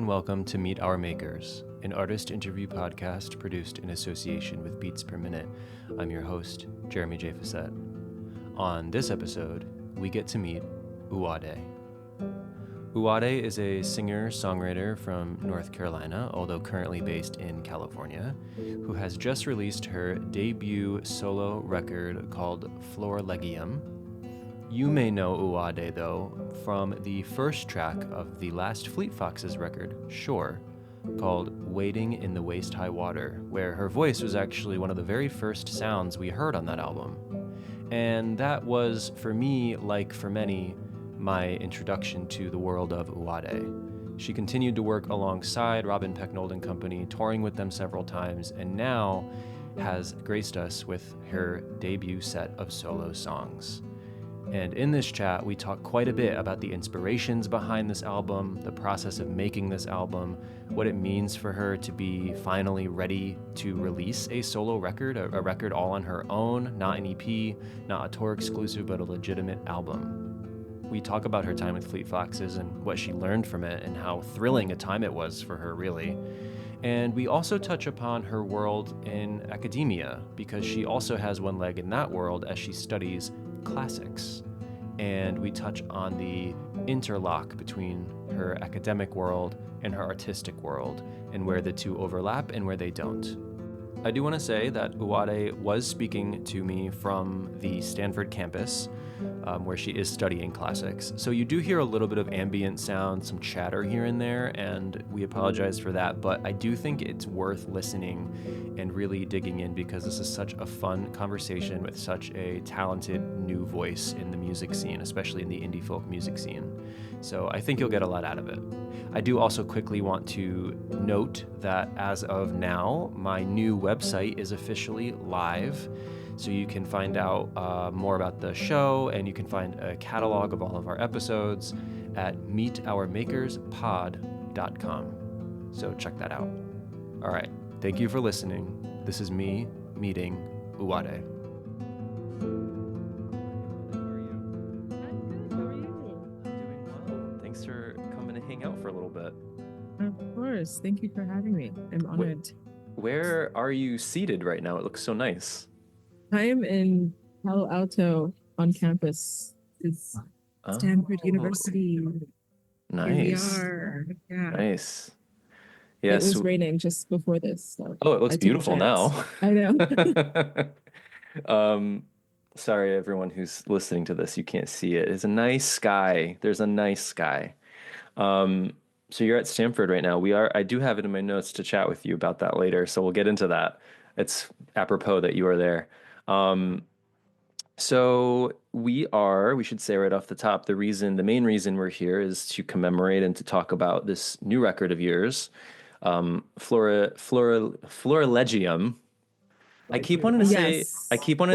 and welcome to Meet Our Makers, an artist interview podcast produced in association with Beats Per Minute. I'm your host, Jeremy J. Facette. On this episode, we get to meet Uwade. Uwade is a singer-songwriter from North Carolina, although currently based in California, who has just released her debut solo record called Florilegium. You may know Uwade, though, from the first track of the last Fleet Foxes record, Shore, called Wading in the Waist-High Water, where her voice was actually one of the very first sounds we heard on that album. And that was, for me, like for many, my introduction to the world of Uwade. She continued to work alongside Robin Pecknold and company, touring with them several times, and now has graced us with her debut set of solo songs. And in this chat, we talk quite a bit about the inspirations behind this album, the process of making this album, what it means for her to be finally ready to release a solo record, a record all on her own, not an EP, not a tour exclusive, but a legitimate album. We talk about her time with Fleet Foxes and what she learned from it and how thrilling a time it was for her, really. And we also touch upon her world in academia, because she also has one leg in that world as she studies classics. And we touch on the interlock between her academic world and her artistic world, and where the two overlap and where they don't. I do want to say that Uwade was speaking to me from the Stanford campus, where she is studying classics. So you do hear a little bit of ambient sound, some chatter here and there, and we apologize for that, but I do think it's worth listening and really digging in, because this is such a fun conversation with such a talented new voice in the music scene, especially in the indie folk music scene. So I think you'll get a lot out of it. I do also quickly want to note that as of now, my new website is officially live. So you can find out more about the show, and you can find a catalog of all of our episodes at meetourmakerspod.com. So check that out. All right. Thank you for listening. This is me meeting Uwade. Thanks for coming to hang out for a little bit. Of course. Thank you for having me. I'm honored. Where are you seated right now? It looks so nice. I am in Palo Alto on campus. It's Stanford University. Nice. Here we are. Yeah. Nice. Yes. It was raining just before this. So it looks beautiful now. I know. Sorry, everyone who's listening to this, you can't see it. It's a nice sky. There's a nice sky. So you're at Stanford right now. I do have it in my notes to chat with you about that later. So we'll get into that. It's apropos that you are there. So we should say right off the top, the main reason we're here is to commemorate and to talk about this new record of yours, Florilegium. I keep wanting to say, What do you want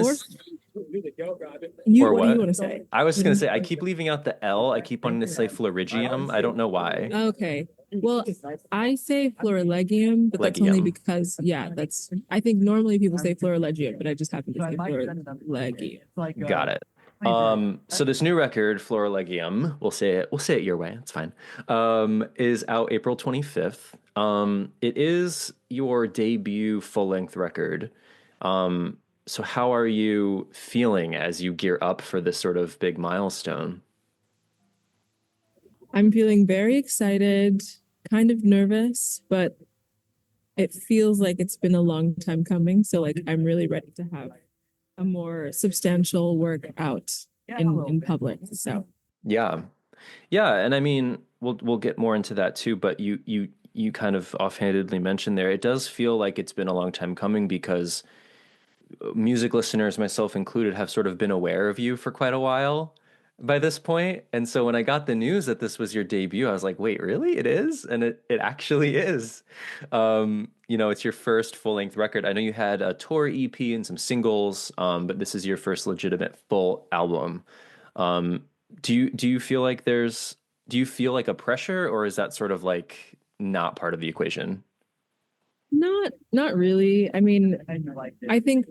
to say? I was going to say, I keep leaving out the L. I keep wanting to say Florilegium. I don't know why. Okay. Well, I say Florilegium, but that's only because, I think normally people say Florilegium, but I just happen to say Florilegium. Got it. So this new record, Florilegium, we'll say it your way. It's fine. Is out April 25th. It is your debut full-length record. So how are you feeling as you gear up for this sort of big milestone? I'm feeling very excited, kind of nervous, but it feels like it's been a long time coming. So I'm really ready to have a more substantial work out in public. So yeah. And I mean, we'll get more into that too, but you kind of offhandedly mentioned there, it does feel like it's been a long time coming, because music listeners, myself included, have sort of been aware of you for quite a while by this point. And so when I got the news that this was your debut, I was like, wait, really? It is? And it actually is. It's your first full-length record. I know you had a tour EP and some singles, but this is your first legitimate full album. Do you feel like a pressure, or is that sort of like not part of the equation? Not really. I mean, I think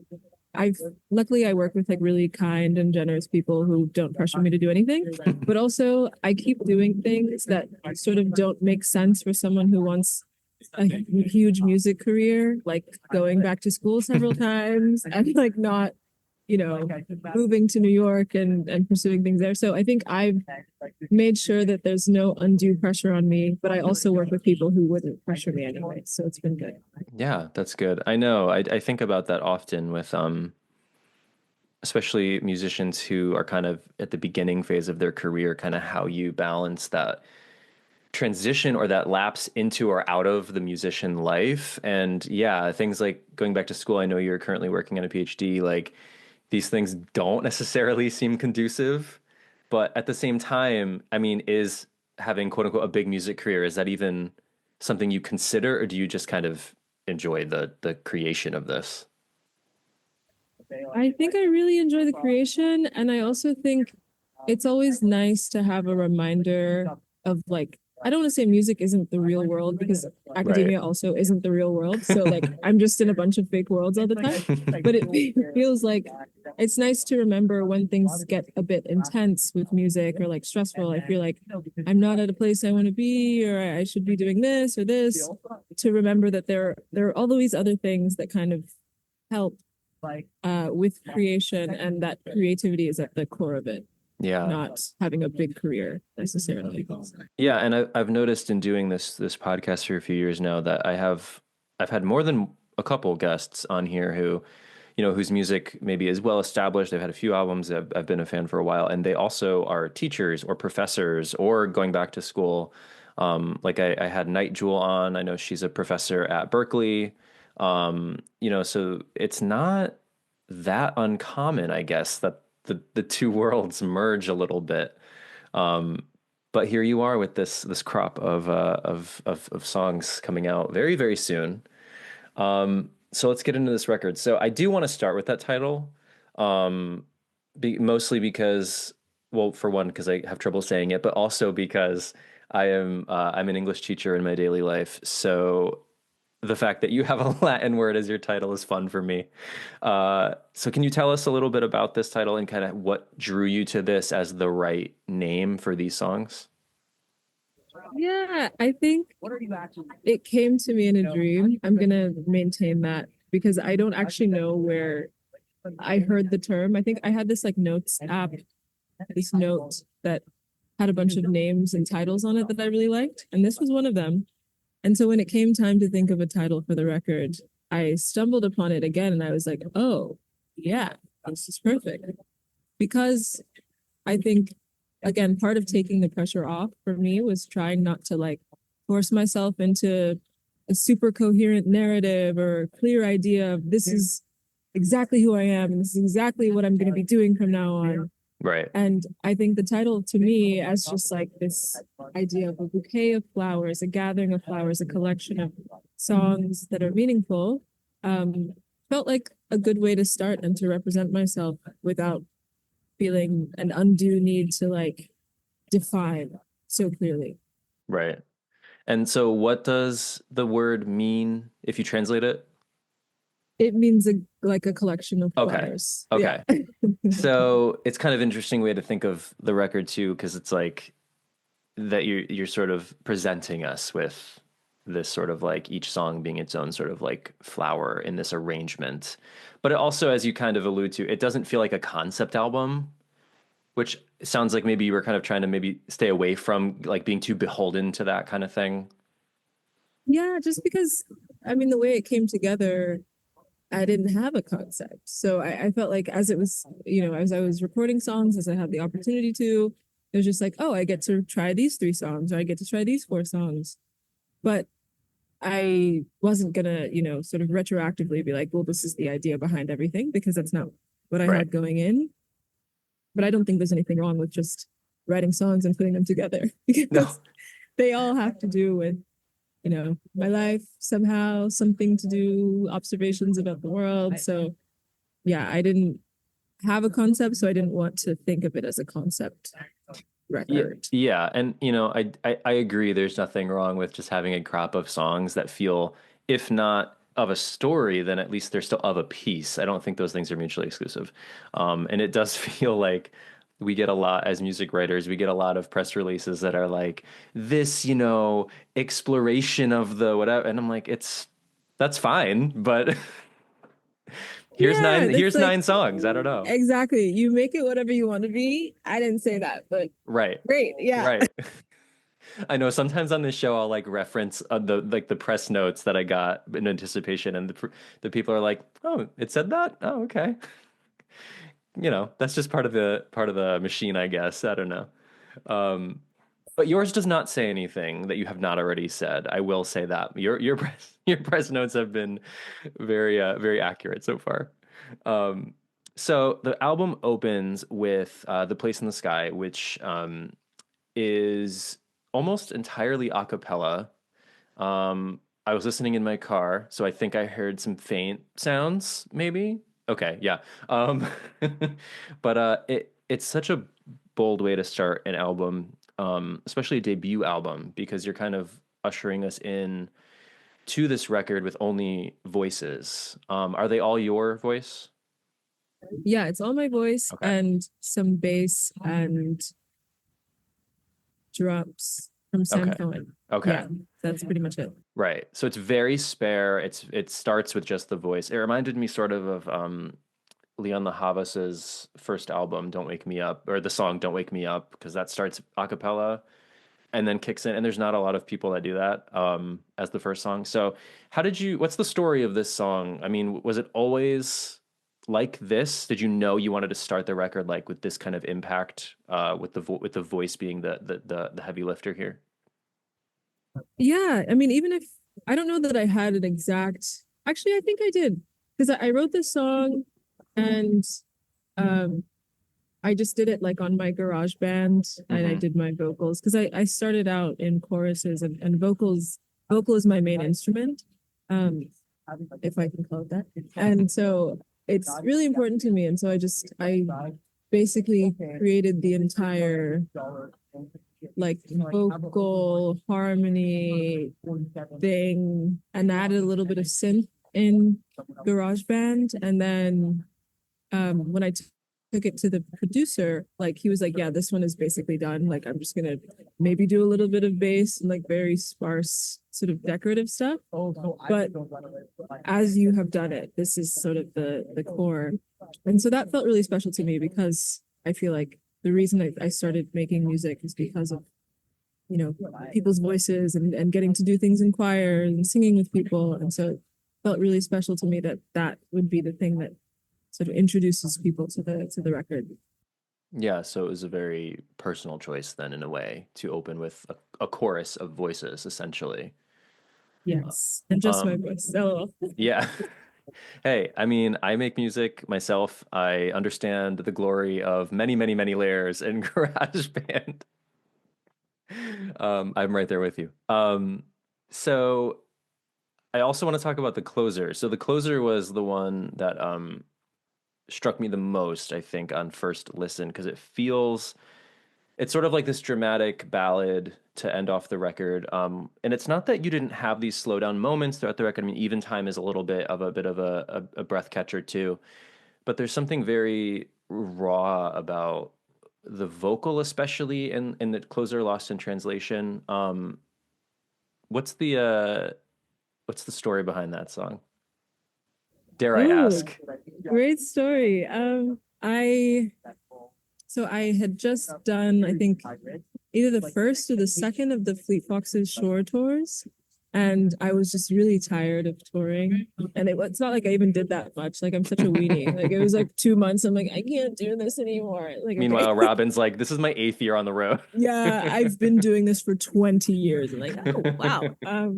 I've luckily I work with like really kind and generous people who don't pressure me to do anything. But also I keep doing things that sort of don't make sense for someone who wants a huge music career, like going back to school several times and like not, moving to New York and pursuing things there. So I think I've made sure that there's no undue pressure on me, but I also work with people who wouldn't pressure me anyway. So it's been good. Yeah, that's good. I know. I think about that often with especially musicians who are kind of at the beginning phase of their career, kind of how you balance that transition or that lapse into or out of the musician life. And yeah, things like going back to school. I know you're currently working on a PhD. Like these things don't necessarily seem conducive, but at the same time, I mean, is having quote unquote a big music career, is that even something you consider, or do you just kind of enjoy the creation of this? I think I really enjoy the creation. And I also think it's always nice to have a reminder of like, I don't want to say music isn't the real world because Right. academia also isn't the real world. So like I'm just in a bunch of fake worlds all the time. But it feels like it's nice to remember when things get a bit intense with music or like stressful. I feel like I'm not at a place I want to be, or I should be doing this or this. To remember that there are all these other things that kind of help with creation, and that creativity is at the core of it, Yeah. not having a big career necessarily. Yeah, and I've noticed in doing this podcast for a few years now that I've had more than a couple guests on here who, whose music maybe is well established. They've had a few albums. I've been a fan for a while, and they also are teachers or professors or going back to school. Like I had Night Jewel on. I know she's a professor at Berkeley. So it's not that uncommon, I guess, that the two worlds merge a little bit. Um, but here you are with this crop of songs coming out very, very soon. So let's get into this record. So I do want to start with that title, mostly because, well, for one, because I have trouble saying it, but also because I'm an English teacher in my daily life. So the fact that you have a Latin word as your title is fun for me. So can you tell us a little bit about this title and kind of what drew you to this as the right name for these songs? Yeah, I think it came to me in a dream. I'm gonna maintain that because I don't actually know where I heard the term. I think I had this like notes app, this note that had a bunch of names and titles on it that I really liked, and this was one of them. And so when it came time to think of a title for the record, I stumbled upon it again and I was like, oh, yeah, this is perfect. Because I think, again, part of taking the pressure off for me was trying not to like force myself into a super coherent narrative or clear idea of this is exactly who I am and this is exactly what I'm going to be doing from now on. Right. And I think the title to me as just like this idea of a bouquet of flowers, a gathering of flowers, a collection of songs that are meaningful, felt like a good way to start and to represent myself without feeling an undue need to like define so clearly. Right. And so what does the word mean if you translate it? It means like a collection of Okay. flowers. Okay. Yeah. So it's kind of interesting way to think of the record too, because it's like that you're sort of presenting us with this sort of like each song being its own sort of like flower in this arrangement. But it also, as you kind of allude to, it doesn't feel like a concept album, which sounds like maybe you were kind of trying to maybe stay away from like being too beholden to that kind of thing. Yeah, just because I mean the way it came together, I didn't have a concept. So I felt like as it was, as I was recording songs, as I had the opportunity to, it was just like, oh, I get to try these three songs, or I get to try these four songs. But I wasn't gonna, sort of retroactively be like, well, this is the idea behind everything, because that's not what I Right. had going in. But I don't think there's anything wrong with just writing songs and putting them together because No. they all have to do with, my life somehow, something to do, observations about the world. So yeah, I didn't have a concept, so I didn't want to think of it as a concept record. Yeah, and I agree. There's nothing wrong with just having a crop of songs that feel, if not of a story, then at least they're still of a piece. I don't think those things are mutually exclusive. And it does feel like we get a lot as music writers, we get a lot of press releases that are like this, exploration of the whatever. And I'm like, that's fine, but Yeah, that's here's like 9 songs. I don't know. exactly. You make it whatever you want to be. I didn't say that, but Right. great. Yeah. Right. I know sometimes on this show I'll like reference the press notes that I got in anticipation, and the people are like, "Oh, it said that? Oh, okay." That's just part of the machine, I guess. I don't know. Um, but yours does not say anything that you have not already said. I will say that your press notes have been very accurate so far. Um, so the album opens with "The Place in the Sky," which is almost entirely a cappella. I was listening in my car, so I think I heard some faint sounds, maybe. Okay, yeah. Um, but it's such a bold way to start an album, especially a debut album, because you're kind of ushering us in to this record with only voices. Are they all your voice? Yeah, it's all my voice Okay. and some bass and drums from Sam Okay. Cohen. Okay. Yeah, that's pretty much it. Right. So it's very spare. It starts with just the voice. It reminded me sort of Leon Havas's first album, Don't Wake Me Up, or the song Don't Wake Me Up, because that starts a cappella and then kicks in. And there's not a lot of people that do that as the first song. So what's the story of this song? I mean, was it always like this? Did you know you wanted to start the record like with this kind of impact, with the voice being the heavy lifter here? Yeah, I mean, even if I don't know that I had an exact, actually, I think I did because I wrote this song and um, I just did it like on my garage band and I Mm-hmm. did my vocals because I started out in choruses and vocal is my main instrument, um, if I can call it that. And so it's really important to me. And so I basically created the entire like vocal harmony thing and added a little bit of synth in GarageBand. And then when I took it to the producer, like he was like, yeah, this one is basically done. Like I'm just gonna maybe do a little bit of bass and like very sparse sort of decorative stuff. But as you have done it, this is sort of the core. And so that felt really special to me because I feel like the reason I started making music is because of people's voices and getting to do things in choirs and singing with people. And so it felt really special to me that that would be the thing that sort of introduces people to the record. Yeah, so it was a very personal choice then, in a way, to open with a chorus of voices, essentially. Yes, and just my Um, voice. So yeah. Hey, I mean, I make music myself. I understand the glory of many, many, many layers in GarageBand. I'm right there with you. So I also want to talk about the closer. So the closer was the one that struck me the most, I think, on first listen, because it's sort of like this dramatic ballad to end off the record. And it's not that you didn't have these slow down moments throughout the record. I mean, even time is a little bit of a breath catcher too. But there's something very raw about the vocal, especially in the closer, Lost in Translation. What's the uh, what's the story behind that song? Dare I oh, ask? great story. I had just done, I think, either the first or the second of the Fleet Foxes shore tours. And I was just really tired of touring. And it's not like I even did that much. Like I'm such a weenie. Like it was like 2 months. I'm like, I can't do this anymore. Like, okay. Meanwhile, Robin's like, "This is my 8th year on the road." Yeah, I've been doing this for 20 years. And like, oh wow.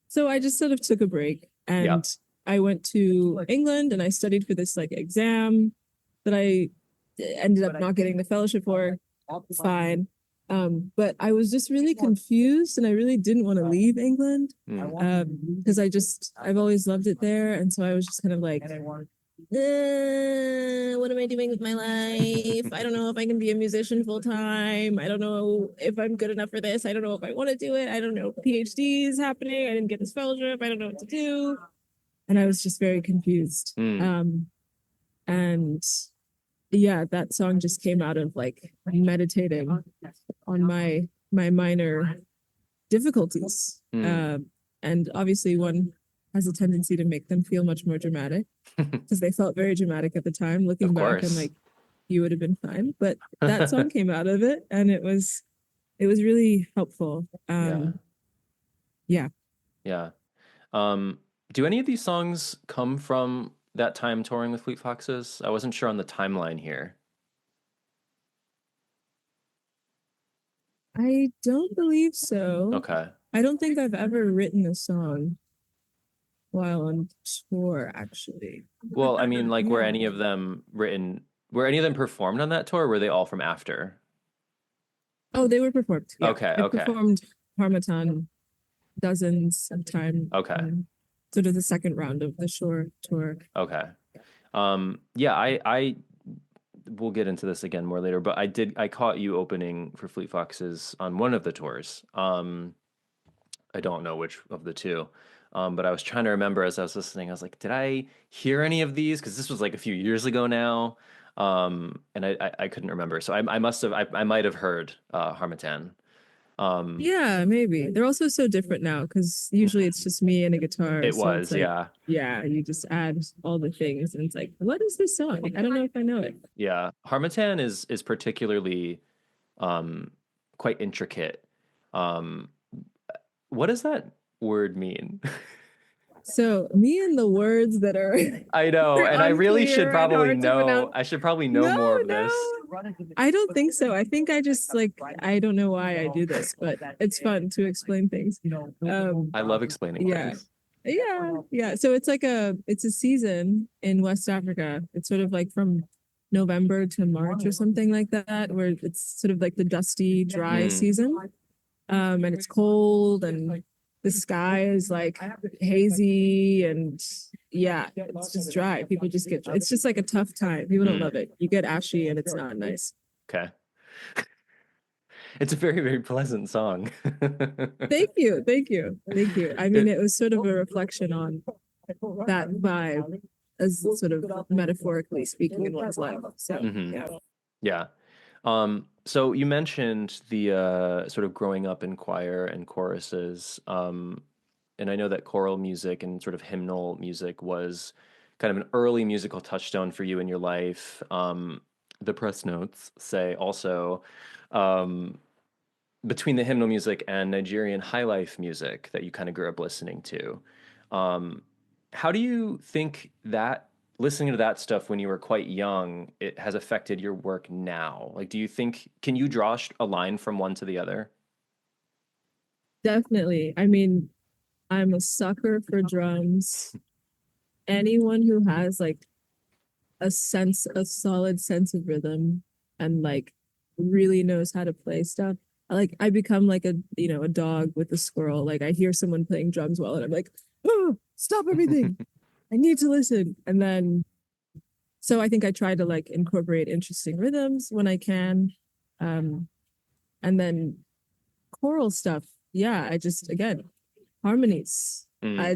So I just sort of took a break Yeah. and I went to England and I studied for this like exam that I ended up not getting the fellowship for. Fine. But I was just really confused and I really didn't want to leave England because I've always loved it there. And so I was just kind of like, what am I doing with my life? I don't know if I can be a musician full time. I don't know if I'm good enough for this. I don't know if I want to do it. I don't know if PhD is happening. I didn't get this fellowship. I don't know what to do. and I was just very confused. And yeah, that song just came out of like meditating on my minor difficulties. And obviously one has a tendency to make them feel much more dramatic because they felt very dramatic at the time. Looking back, I'm like, you would have been fine. But that song came out of it, and it was really helpful. Yeah. Do any of these songs come from that time touring with Fleet Foxes? I wasn't sure on the timeline here. I don't believe so. Okay. I don't think I've ever written a song while on tour, actually. Well, I mean, like, were any of them performed on that tour, or were they all from after? Oh, they were performed. Yeah. Okay, I performed Harmattan dozens of times. Okay. Sort of the second round of the shore tour. Okay. Yeah, I we'll get into this again more later, but I caught you opening for Fleet Foxes on one of the tours. I don't know which of the two. But I was trying to remember as I was listening, I was like, did I hear any of these? Because this was like a few years ago now. And I couldn't remember. So I might have heard Harmattan. Yeah, maybe. They're also so different now because usually it's just me and a guitar. It was, like, yeah. Yeah, you just add all the things and it's like, what is this song? I don't know if I know it. Yeah. Harmattan is particularly quite intricate. What does that word mean? So me and the words that are I know, and I really should probably know. I should probably know more of this. I don't think so. I think I just like I don't know why I do this, but it's fun to explain things. I love explaining things. Yeah. So it's like it's a season in West Africa. It's sort of like from November to March or something like that, where it's sort of like the dusty, dry season. And it's cold and the sky is like hazy and yeah, it's just dry. People just it's just like a tough time. People don't love it. You get ashy and it's not nice. Okay. It's a very, very pleasant song. Thank you. I mean, it was sort of a reflection on that vibe as sort of metaphorically speaking in one's life. So yeah. So you mentioned the sort of growing up in choir and choruses. And I know that choral music and sort of hymnal music was kind of an early musical touchstone for you in your life. The press notes say also between the hymnal music and Nigerian high life music that you kind of grew up listening to. How do you think that listening to that stuff when you were quite young, it has affected your work now? Like, do you think, can you draw a line from one to the other? Definitely. I mean, I'm a sucker for drums. Anyone who has like a solid sense of rhythm and like really knows how to play stuff. Like I become like a dog with a squirrel. Like I hear someone playing drums well and I'm like, oh, stop everything. I need to listen. And then so I think I try to like incorporate interesting rhythms when I can. And then choral stuff. Yeah, I just again harmonies. I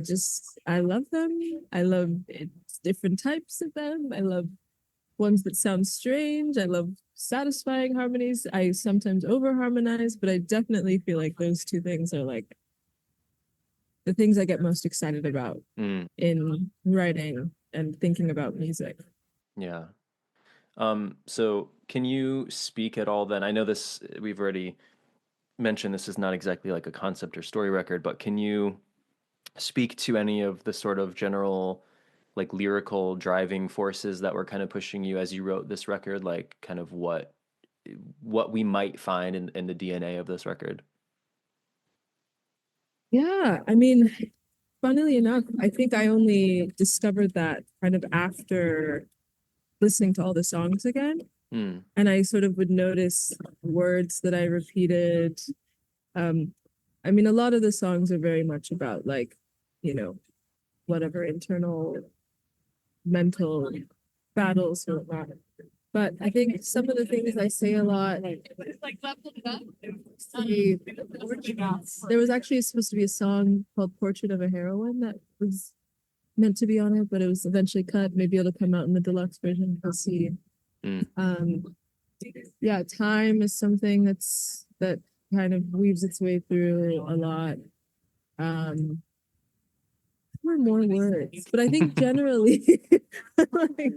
love them. I love different types of them. I love ones that sound strange. I love satisfying harmonies. I sometimes over harmonize, but I definitely feel like those two things are like the things I get most excited about in writing and thinking about music. Yeah. So can you speak at all then? I know this, we've already mentioned this is not exactly like a concept or story record, but can you speak to any of the sort of general like lyrical driving forces that were kind of pushing you as you wrote this record, like kind of what we might find in the DNA of this record? Yeah, I mean, funnily enough, I think I only discovered that kind of after listening to all the songs again. And I sort of would notice words that I repeated. I mean, a lot of the songs are very much about like, whatever internal mental battles or whatnot. But I think some of the things I say a lot. There was actually supposed to be a song called "Portrait of a Heroine" that was meant to be on it, but it was eventually cut. Maybe it'll come out in the deluxe version. We'll see. Mm. Yeah, time is something that kind of weaves its way through a lot. Um, more words, but I think generally, like,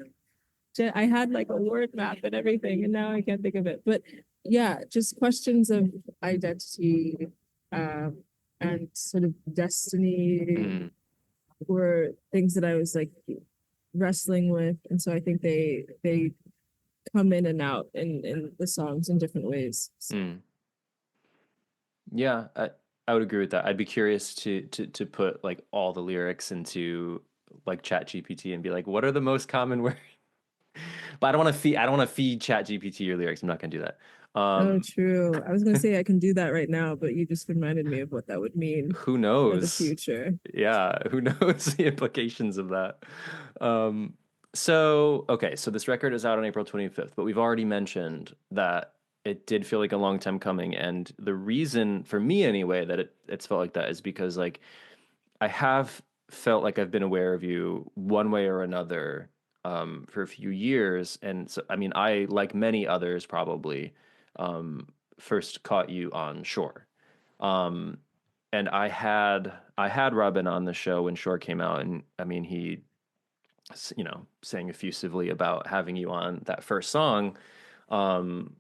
I had like a word map and everything, and now I can't think of it. But yeah, just questions of identity, and sort of destiny Mm. were things that I was like wrestling with, and so I think they come in and out in the songs in different ways. So. Mm. Yeah, I would agree with that. I'd be curious to put like all the lyrics into like Chat GPT and be like, what are the most common words? But I don't want to feed Chat GPT your lyrics. I'm not gonna do that. Oh, Um, true. I was gonna say I can do that right now, but you just reminded me of what that would mean who for the knows? future. Yeah, who knows the implications of that? Um, so okay, so this record is out on April 25th, but we've already mentioned that it did feel like a long time coming, and the reason for me anyway that it's felt like that is because like I have felt like I've been aware of you one way or another for a few years, and so I mean, I like many others probably um, first caught you on Shore, um, and I had Robin on the show when Shore came out, and I mean he sang effusively about having you on that first song. Um,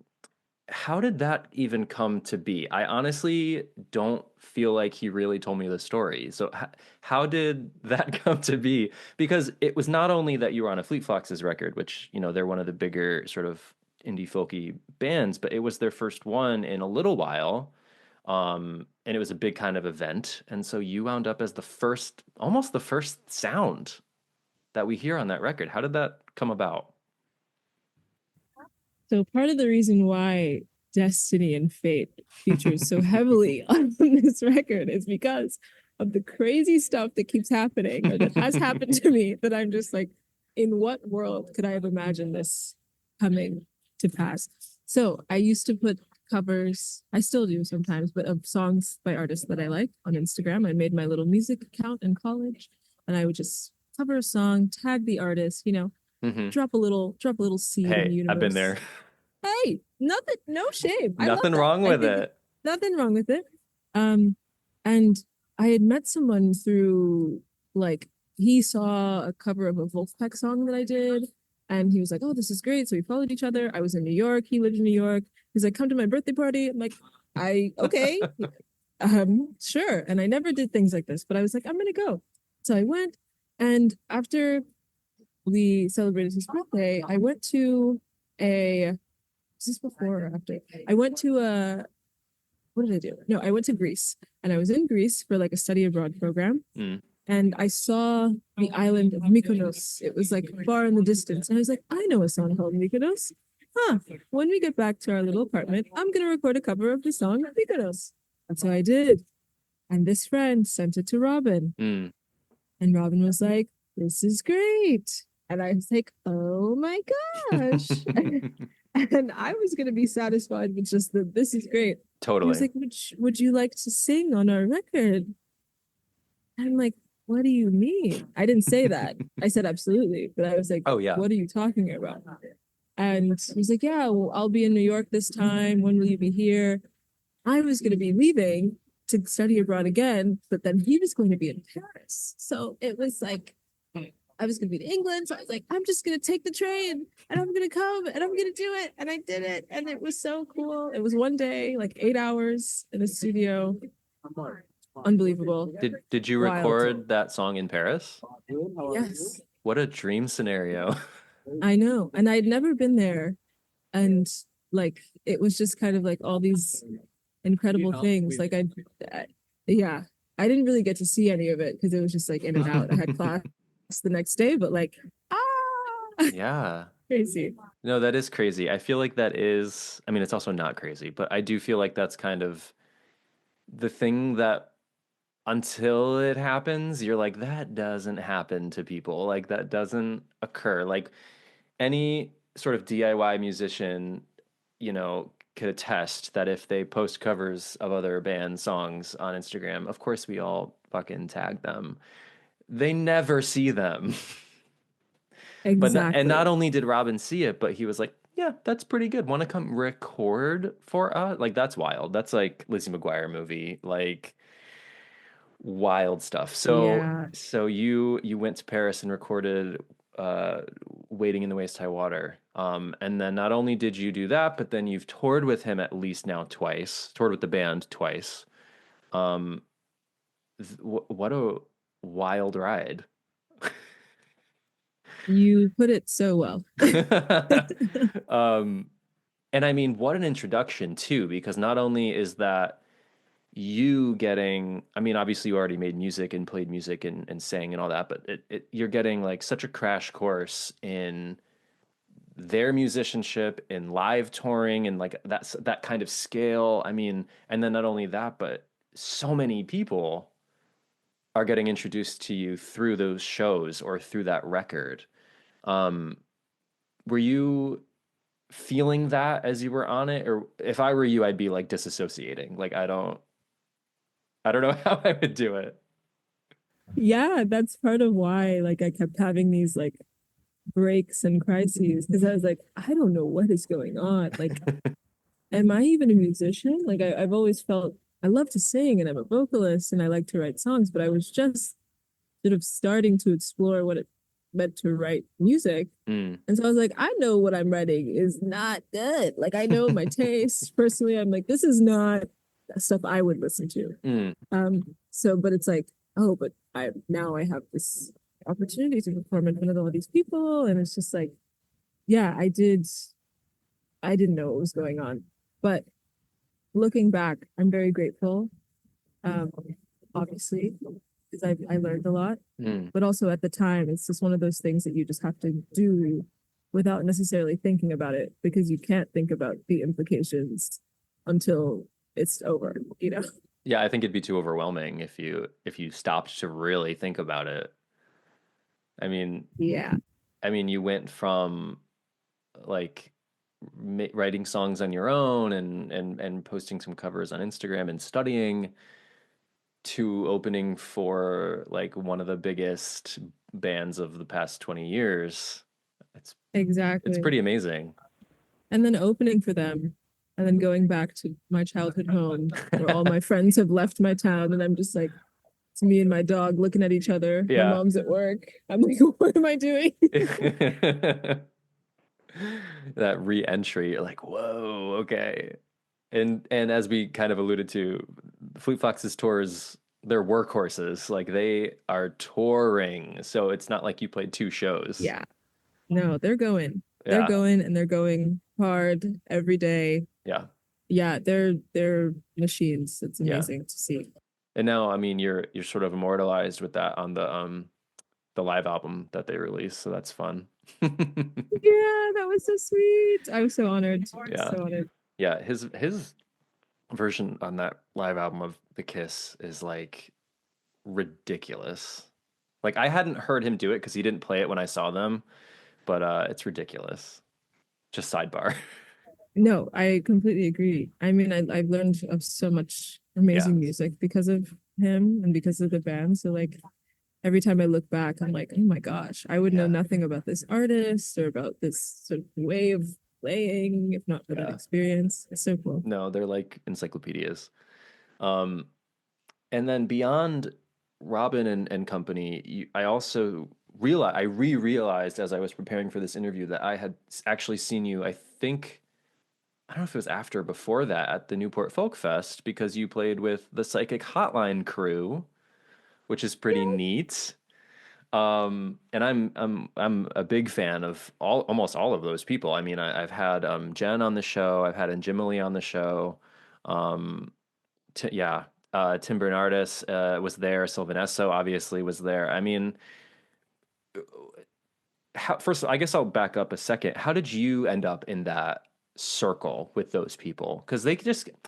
how did that even come to be? I honestly don't feel like he really told me the story. So how did that come to be? Because it was not only that you were on a Fleet Foxes record, which, they're one of the bigger sort of indie folky bands, but it was their first one in a little while. And it was a big kind of event. And so you wound up as almost the first sound that we hear on that record. How did that come about? So part of the reason why Destiny and Fate features so heavily on this record is because of the crazy stuff that keeps happening or that has happened to me that I'm just like, in what world could I have imagined this coming to pass? So I used to put covers, I still do sometimes, but of songs by artists that I like on Instagram. I made my little music account in college and I would just cover a song, tag the artist, Hmm. drop a little seed in the Hey, I've been universe. there. Hey, nothing, no shame. I love Nothing that. wrong I with think it. nothing wrong with it. Um, and I had met someone through like he saw a cover of a Wolfpack song that I did, and he was like, "Oh, this is great." So we followed each other. I was in New York. He lived in New York. He's like, "Come to my birthday party." I'm like, "I okay, sure." And I never did things like this, but I was like, "I'm gonna go." So I went, and after we celebrated his birthday, I went to a was this before or after? I went to a what did I do? No, I went to Greece and I was in Greece for like a study abroad program Mm. and I saw the island of Mykonos. It was like far in the distance. And I was like, I know a song called Mykonos. Huh. When we get back to our little apartment, I'm gonna record a cover of the song Mykonos. And so I did. And this friend sent it to Robin. Mm. And Robin was like, this is great. And I was like, oh my gosh. And I was gonna be satisfied with just the this is great. He was Totally. like, would you like to sing on our record? And I'm like, what do you mean? I didn't say that. I said absolutely, but I was like, Oh yeah. what are you talking about? And he's like, yeah, well, I'll be in New York this time. When will you be here? I was going to be leaving to study abroad again, but then he was going to be in Paris. So it was like, I was going to be in England. So I was like, I'm just going to take the train and I'm going to come and I'm going to do it. And I did it. And it was so cool. It was one day, like 8 hours in a studio. Unbelievable. Did you Wild. record that song in Paris? Yes, What a dream scenario. I know. And I'd never been there. And like, it was just kind of like all these incredible things. Like yeah, I didn't really get to see any of it because it was just like in and out. I had class the next day, but like, Yeah. crazy. No, that is crazy. I feel like that is, I mean, it's also not crazy, but I do feel like that's kind of the thing that until it happens, you're like, that doesn't happen to people. Like, that doesn't occur. Like, any sort of DIY musician, could attest that if they post covers of other band songs on Instagram, of course we all fucking tag them. they never see them. And not Exactly. only did Robin see it, but he was like, "Yeah, that's pretty good. Want to come record for us?" Like that's wild. That's like Lizzie McGuire movie, like wild stuff. Yeah. So you went to Paris and recorded uh Waiting in the Waist High Water. And then not only did you do that, but then you've toured with him at least now twice. Toured with the band twice. Um what a wild ride. You put it so well. um And I mean, what an introduction too, because not only is that you getting, I mean, obviously you already made music and played music and sang and all that, but you're getting like such a crash course in their musicianship, in live touring, and like that kind of scale. I mean, and then not only that, but so many people are getting introduced to you through those shows or through that record. Um, were you feeling that as you were on it, or if I were you, I'd be like disassociating. Like I don't know how I would do it. Yeah, that's part of why like I kept having these like breaks and crises because I was like, I don't know what is going on. Like, am I even a musician? Like I've always felt I love to sing and I'm a vocalist and I like to write songs, but I was just sort of starting to explore what it meant to write music. Mm. And so I was like, I know what I'm writing is not good. Like I know my taste. Personally, I'm like, this is not stuff I would listen to. Mm. So but it's like, oh, but I have this opportunity to perform in front of all these people. And it's just like, yeah, I didn't know what was going on. But looking back, I'm very grateful. Um, obviously, because I learned a lot. Mm. But also at the time, it's just one of those things that you just have to do without necessarily thinking about it because you can't think about the implications until it's over, you know? Yeah, I think it'd be too overwhelming if you stopped to really think about it. I mean, Yeah, you went from like writing songs on your own and posting some covers on Instagram and studying to opening for like one of the biggest bands of the past 20 years. It's it's exactly. pretty amazing. And then opening for them and then going back to my childhood home where all my friends have left my town and I'm just like, it's me and my dog looking at each other. My Yeah. mom's at work. I'm like, what am I doing? That re-entry, you're like, whoa, okay. And as we kind of alluded to, Fleet Foxes tours, they're workhorses. Like they are touring. So it's not like you played two shows. Yeah. No, they're going. They're Yeah. going and they're going hard every day. Yeah. Yeah, they're machines. It's Yeah. amazing to see. And now, I mean, you're sort of immortalized with that on the live album that they released, so that's fun. Yeah, that was so sweet. I was so honored. Yeah. So honored. Yeah, his version on that live album of The Kiss is like ridiculous. Like I hadn't heard him do it because he didn't play it when I saw them, but it's ridiculous. Just sidebar. No, I completely agree. I mean, I've learned of so much Yeah. amazing music because of him and because of the band. So like every time I look back, I'm like, oh my gosh, I would know Yeah. nothing about this artist or about this sort of way of playing if not for that Yeah. experience. It's so cool. No, they're like encyclopedias. Um, and then beyond Robin and company, I also I realized as I was preparing for this interview that I had actually seen you, I think, I don't know if it was after or before that at the Newport Folk Fest because you played with the Psychic Hotline crew, which is pretty Yeah. neat. And I'm a big fan of almost all of those people. I mean, I've had Jen on the show, I've had Anjimali on the show. Um, yeah, Tim Bernardus was there. Sylvan Esso obviously was there. I mean, first, I guess I'll back up a second. How did you end up in that circle with those people? Because I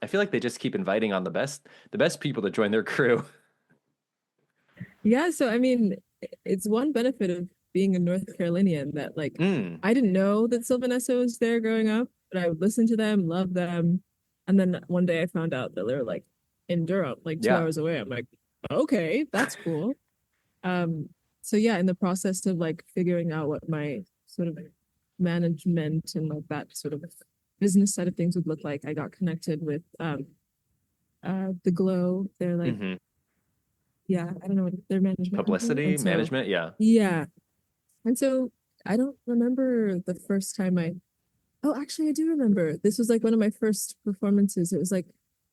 feel like they just keep inviting on the best people to join their crew. Yeah, so I mean, it's one benefit of being a North Carolinian that like Mm, I didn't know that Sylvanessa was there growing up, but I would listen to them, love them. And then one day I found out that they were like in Durham, like two yeah, hours away. I'm like, okay, that's cool. So yeah, in the process of like figuring out what my sort of management and like that sort of business side of things would look like, I got connected with the Glow. They're like, Hmm. yeah, I don't know what their management company. Publicity, And so management, yeah. yeah. And so I don't remember the first time oh, actually I do remember. This was like one of my first performances. It was like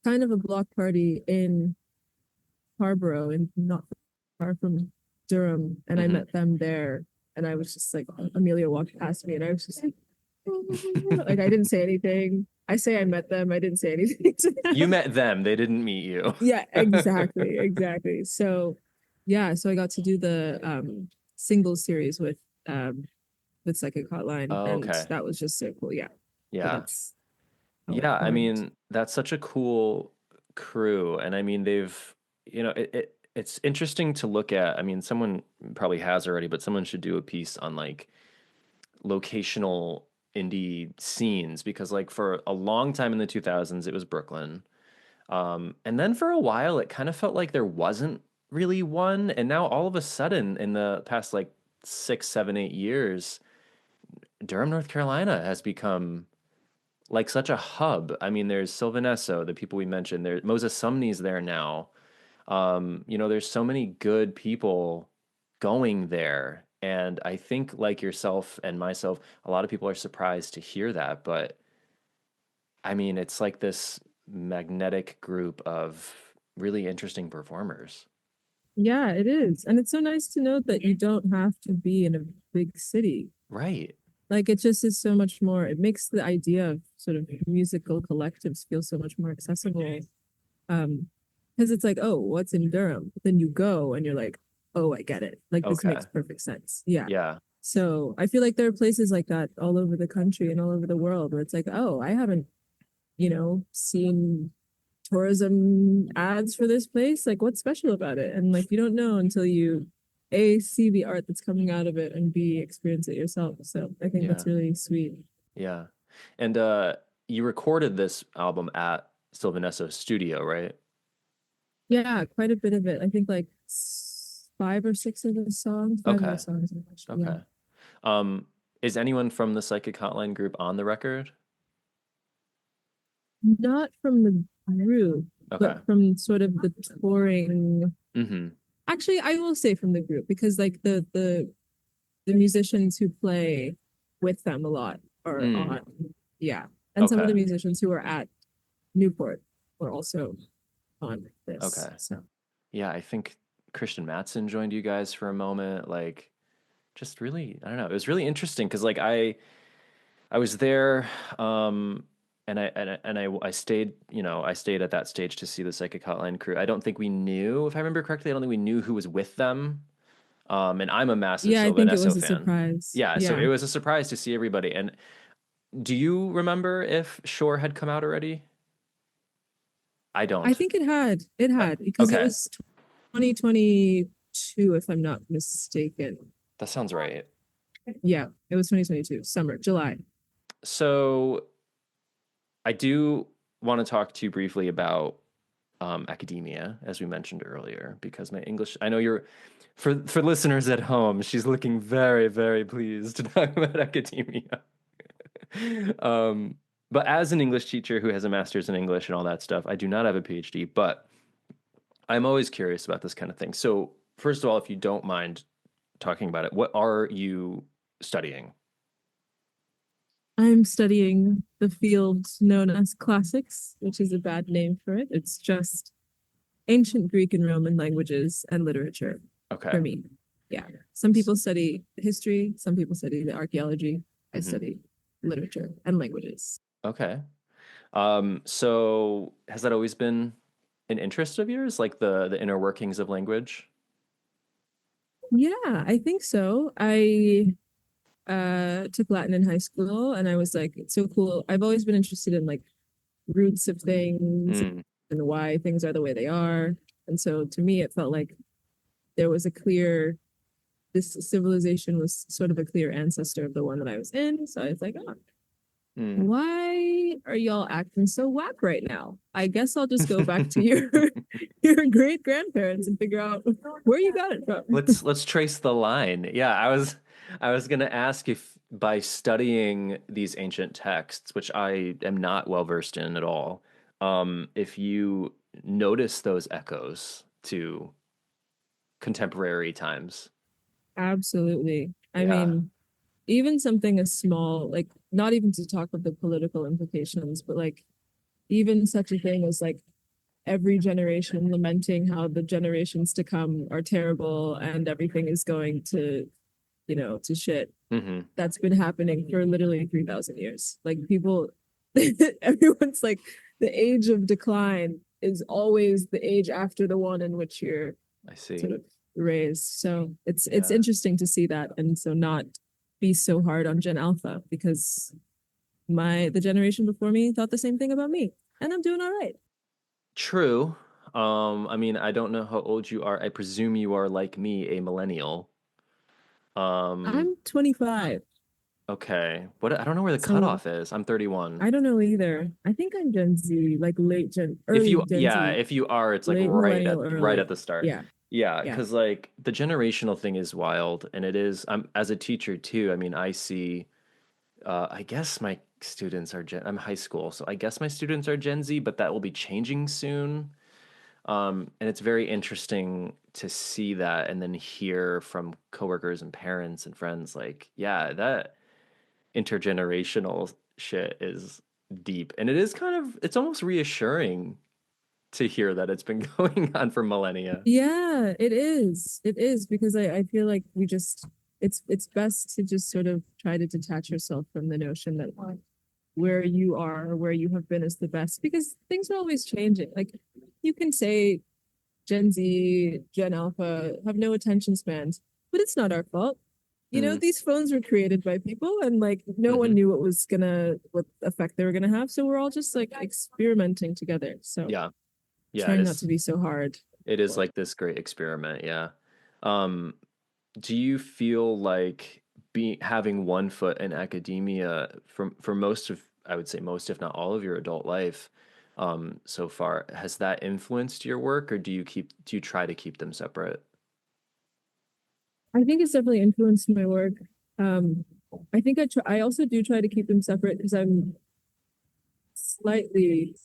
kind of a block party in Harborough and not far from Durham. And I Hmm. met them there. And I was just like, Amelia walked past me and I was just like, oh. Like I didn't say anything. I say I met them. I didn't say anything to You them. met them, they didn't meet you. Yeah, exactly. Exactly. So yeah, so I got to do the single series with Psychic Hotline Oh, and okay. that was just so cool. Yeah. So Yeah. that's how it Yeah, I formed. mean, that's such a cool crew. And I mean, it's interesting to look at. I mean, someone probably has already, but someone should do a piece on like locational indie scenes because like for a long time in the 2000s it was Brooklyn. And then for a while it kind of felt like there wasn't really one. And now all of a sudden in the past like 6, 7, 8 years, Durham, North Carolina has become like such a hub. I mean, there's Sylvanesso, the people we mentioned. There, Moses Sumney's there now. There's so many good people going there, and I think like yourself and myself, a lot of people are surprised to hear that. But I mean, it's like this magnetic group of really interesting performers. Yeah, it is. And it's so nice to know that you don't have to be in a big city. Right. Like it just is so much more, it makes the idea of sort of musical collectives feel so much more accessible. Um, because it's like, oh, what's in Durham? But then you go and you're like, oh, I get it. Like this Okay. makes perfect sense. Yeah. Yeah. So I feel like there are places like that all over the country and all over the world where it's like, oh, I haven't, seen tourism ads for this place. Like, what's special about it? And like, you don't know until you A, see the art that's coming out of it and B, experience it yourself. So I think Yeah. that's really sweet. Yeah. And you recorded this album at Sylvanesso's studio, right? Yeah, quite a bit of it. I think like five or six of the songs, five of the Okay. songs. Yeah. Okay. Um, is anyone from the Psychic Hotline group on the record? Not from the group, Okay. but from sort of the touring. Mm-hmm. Actually, I will say from the group because like the musicians who play with them a lot are Mm. on. Yeah. And some of Okay. the musicians who are at Newport were also on this. Okay. So Yeah, I think Christian Matson joined you guys for a moment. Like, just really, I don't know. It was really interesting because, like, I was there, and I stayed. I stayed at that stage to see the Psychic Hotline crew. I don't think we knew, if I remember correctly, I don't think we knew who was with them. And I'm a massive yeah, I think it was Sylvanesso a fan. surprise. Yeah, so Yeah. it was a surprise to see everybody. And do you remember if Shore had come out already? I I don't. think it Uh, had because it okay, was 2022, if I'm not mistaken. that sounds right. Yeah, it was 2022, summer, July. So I do want to talk to you briefly about academia, as we mentioned earlier, because my English, I know you're, for listeners at home, she's looking very, very pleased to talk about academia. um, but as an English teacher who has a master's in English and all that stuff, I do not have a PhD, but I'm always curious about this kind of thing. So, first of all, if you don't mind talking about it, what are you studying? I'm studying the field known as classics, which is a bad name for it. It's just ancient Greek and Roman languages and literature Okay. for me. Yeah. Some people study history, some people study the archaeology. I Hmm. study literature and languages. Okay. So has that always been an interest of yours, like the inner workings of language? Yeah, I think so. I took Latin in high school and I was like, it's so cool. I've always been interested in like roots of things Mm, and why things are the way they are. And so to me, it felt like there was this civilization was sort of a clear ancestor of the one that I was in. So I was like, oh, Mm. why are y'all acting so whack right now? I guess I'll just go back to your your great grandparents and figure out where you got it from. Let's trace the line. Yeah, I was gonna ask if by studying these ancient texts, which I am not well versed in at all, if you notice those echoes to contemporary times. Absolutely. I Yeah. mean, even something as small, like not even to talk of the political implications, but like even such a thing as like every generation lamenting how the generations to come are terrible and everything is going to, to shit. Hmm. That's been happening for literally 3,000 years. Like people, everyone's like, the age of decline is always the age after the one in which you're I see. sort of raised. So it's Yeah. interesting to see that, and so not be so hard on Gen Alpha because the generation before me thought the same thing about me, and I'm doing all right. True. I mean, I don't know how old you are. I presume you are like me, a millennial. Um, I'm 25, okay. What I don't know where the so cutoff is. I'm 31. I don't know either. I think I'm Gen Z, like If early you, Gen yeah, Z, if you are, it's like late millennial, or right like, at the start. yeah, Yeah, yeah. because like the generational thing is wild, and it is. I'm as a teacher too. I mean, I see. I guess my students are I'm high school, so I guess my students are Gen Z, but that will be changing soon. And it's very interesting to see that and then hear from coworkers and parents and friends like, yeah, that intergenerational shit is deep. And it is it's almost reassuring to hear that it's been going on for millennia. Yeah, it is. It is because I feel like it's best to just sort of try to detach yourself from the notion that where you are or where you have been is the best because things are always changing. Like you can say Gen Z, Gen Alpha have no attention spans, but it's not our fault. Mm, These phones were created by people and like no one hmm. knew what effect they were gonna have. So we're all just like experimenting together. So Yeah. Yeah, trying not to be so hard. it is like this great experiment, yeah. Um, do you feel like being having one foot in academia for most of, I would say most if not all of your adult life so far, has that influenced your work, or do you try to keep them separate? I think it's definitely influenced my work. Um, I think I also do try to keep them separate because I'm slightly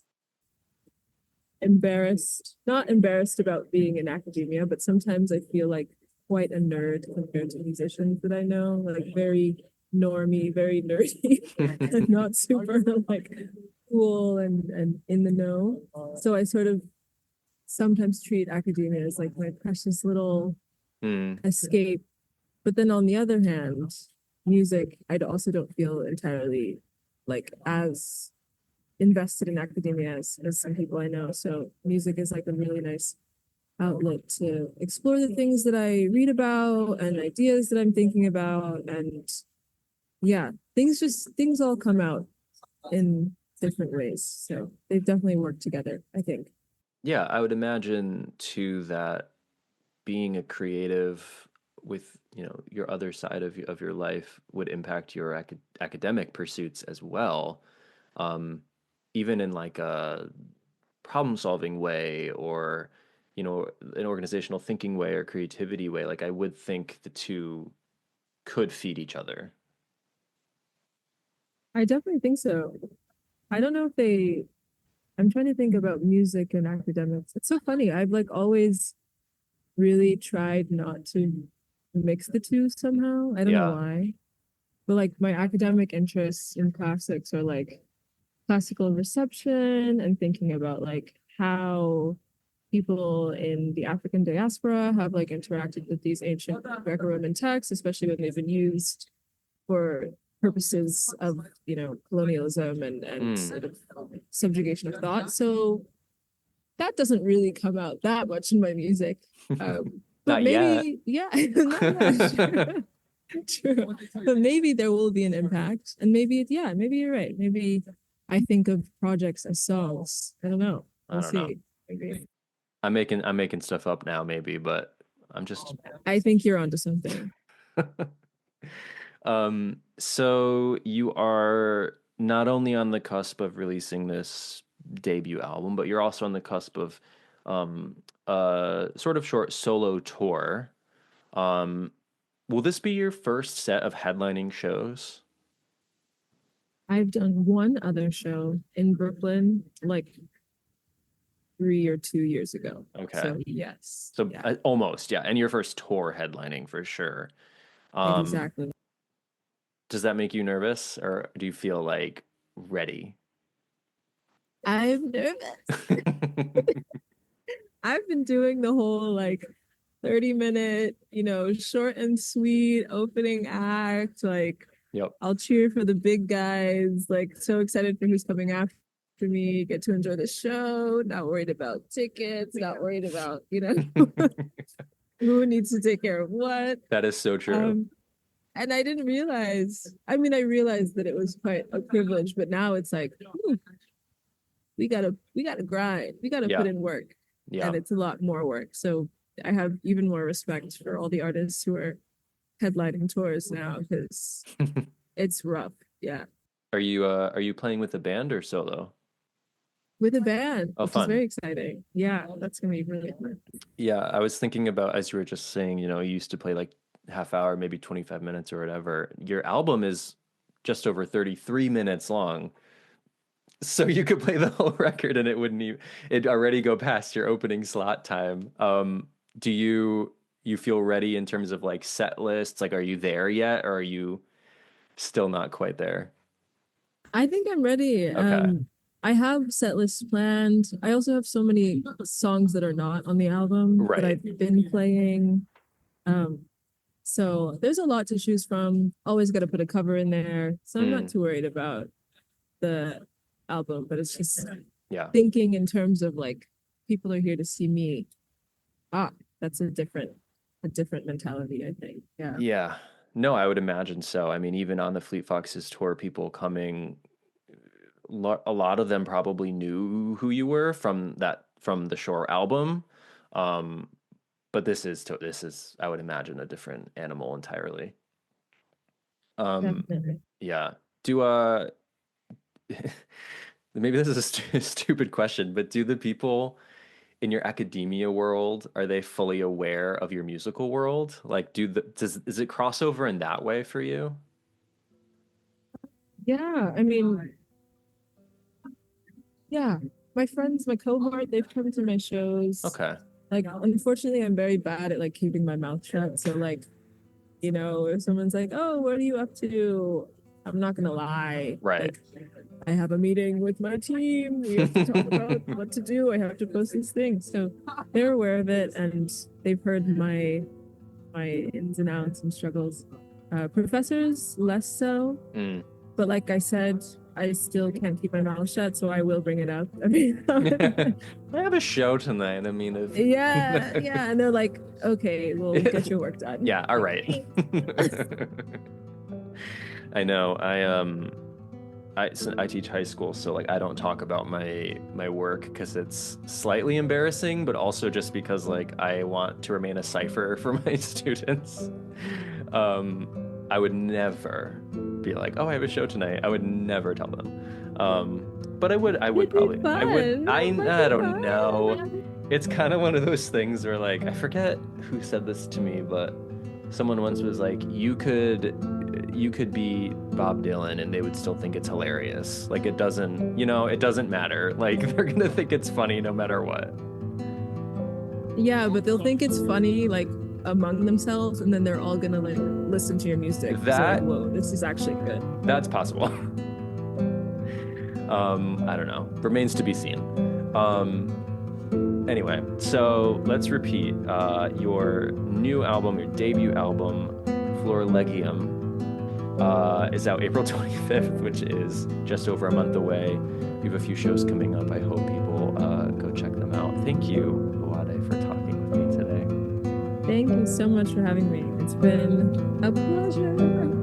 embarrassed, not embarrassed about being in academia, but sometimes I feel like quite a nerd compared to musicians that I know, like very normy, very nerdy, and not super like cool and in the know. So I sort of sometimes treat academia as like my precious little Hmm. escape. But then on the other hand, music, I also don't feel entirely like as invested in academia as some people I know. So music is like a really nice outlet to explore the things that I read about and ideas that I'm thinking about. And yeah, things all come out in different ways. So they've definitely worked together, I think. Yeah, I would imagine too that being a creative with, your other side of your life would impact your academic pursuits as well. Um, even in like a problem solving way or an organizational thinking way or creativity way, like I would think the two could feed each other. I definitely think so. I don't know if I'm trying to think about music and academics. It's so funny. I've like always really tried not to mix the two somehow. I don't know Yeah. why. But like my academic interests in classics are like classical reception and thinking about like how people in the African diaspora have like interacted with these ancient Greco-Roman texts, especially when they've been used for purposes of, colonialism and Mm. sort of subjugation of thought. So that doesn't really come out that much in my music. But Not yet. maybe, yeah, not yet. True. But maybe there will be an impact. And maybe you're right. Maybe I think of projects as songs. I don't know. I We'll don't know. see. Maybe. I'm making stuff up now maybe, but I'm just I think you're onto something. so you are not only on the cusp of releasing this debut album, but you're also on the cusp of a sort of short solo tour. Um, will this be your first set of headlining shows? I've done one other show in Brooklyn like 3 or 2 years ago. Okay. So yes. So Yeah, almost, yeah. And your first tour headlining for sure. Um, exactly. does that make you nervous or do you feel like ready? I'm nervous. I've been doing the whole like 30-minute, short and sweet opening act. Like Yep. I'll cheer for the big guys, like so excited for who's coming after me, get to enjoy the show, not worried about tickets, not worried about, who needs to take care of what. That is so true. And I didn't realize, I mean, I realized that it was quite a privilege, but now it's like, we gotta grind. We gotta Yeah. put in work. Yeah. And it's a lot more work. So I have even more respect for all the artists who are headlining tours now because it's rough. Yeah. Are you playing with a band or solo? With a band, Oh, which is fun. very exciting. Yeah, that's gonna be really fun. Yeah, I was thinking about as you were just saying, you used to play like half hour, maybe 25 minutes or whatever. Your album is just over 33 minutes long. So you could play the whole record and it'd already go past your opening slot time. Do you feel ready in terms of like set lists? Like, are you there yet, or are you still not quite there? I think I'm ready. Okay. I have set lists planned. I also have so many songs that are not on the album that Right. I've been playing. Um, so there's a lot to choose from. Always got to put a cover in there. So I'm not too worried about the album, but it's just Yeah. thinking in terms of like people are here to see me. That's a different mentality, I think. Yeah. Yeah. No, I would imagine so. I mean, even on the Fleet Foxes tour, people coming, a lot of them probably knew who you were from the Shore album. Um, but this is I would imagine a different animal entirely. Definitely. Yeah. Do maybe this is a stupid question, but do the people in your academia world, are they fully aware of your musical world? Like, is it crossover in that way for you? Yeah, I mean, yeah. My friends, my cohort, they've come to my shows. Okay. Like, unfortunately, I'm very bad at like keeping my mouth shut. So like, if someone's like, "Oh, what are you up to?" I'm not gonna lie. Right. Like, I have a meeting with my team. We have to talk about what to do. I have to post these things. So they're aware of it and they've heard my ins and outs and struggles. Professors, less so. But like I said, I still can't keep my mouth shut, so I will bring it up. I mean, I have a show tonight. I mean, if yeah, and they're like, okay, we'll get your work done. Yeah, all right. I know. I teach high school, so like I don't talk about my work because it's slightly embarrassing, but also just because like I want to remain a cipher for my students. I would never be like, "Oh, I have a show tonight." I would never tell them. But I would probably. I would. I don't know. It's kind of one of those things where like I forget who said this to me, but someone once was like, "You could be Bob Dylan and they would still think it's hilarious. Like it doesn't matter. Like they're gonna think it's funny no matter what." Yeah, but they'll think it's funny like among themselves, and then they're all gonna like listen to your music. That so, whoa, this is actually good. That's possible. I don't know. Remains to be seen. Anyway, so let's repeat. Your new album, your debut album, Florilegium, is out April 25th, which is just over a month away. We have a few shows coming up. I hope people go check them out. Thank you, Uwade, for talking with me today. Thank you so much for having me. It's been a pleasure.